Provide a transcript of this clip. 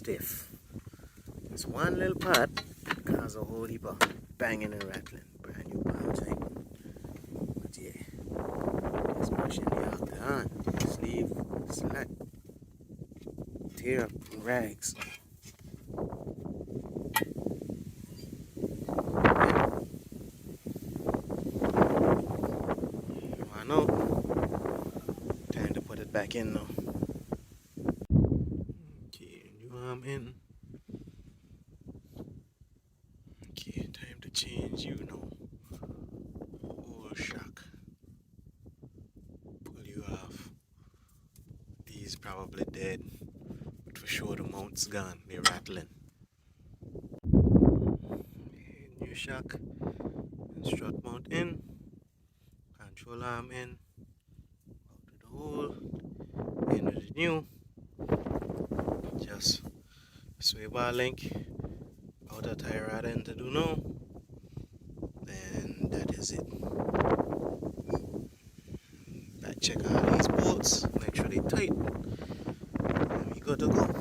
stiff. It's one little part cause a whole heap of banging and rattling. Brand new valves, eh? But yeah, just pushing the octagon, sleeve, slack, tear up rags. I know. Time to put it back in now. Okay, new arm in. Okay, time to change you now. Whole shock. Pull you off. These probably dead, but for sure the mount's gone. They're rattling. Okay, new shock. Strut mount in. Control arm in. Out with the hole. In with the new. Just sway bar link. Outer tie rod end to do now. And that is it. Back check all these bolts. Make sure they tight. And we good to go.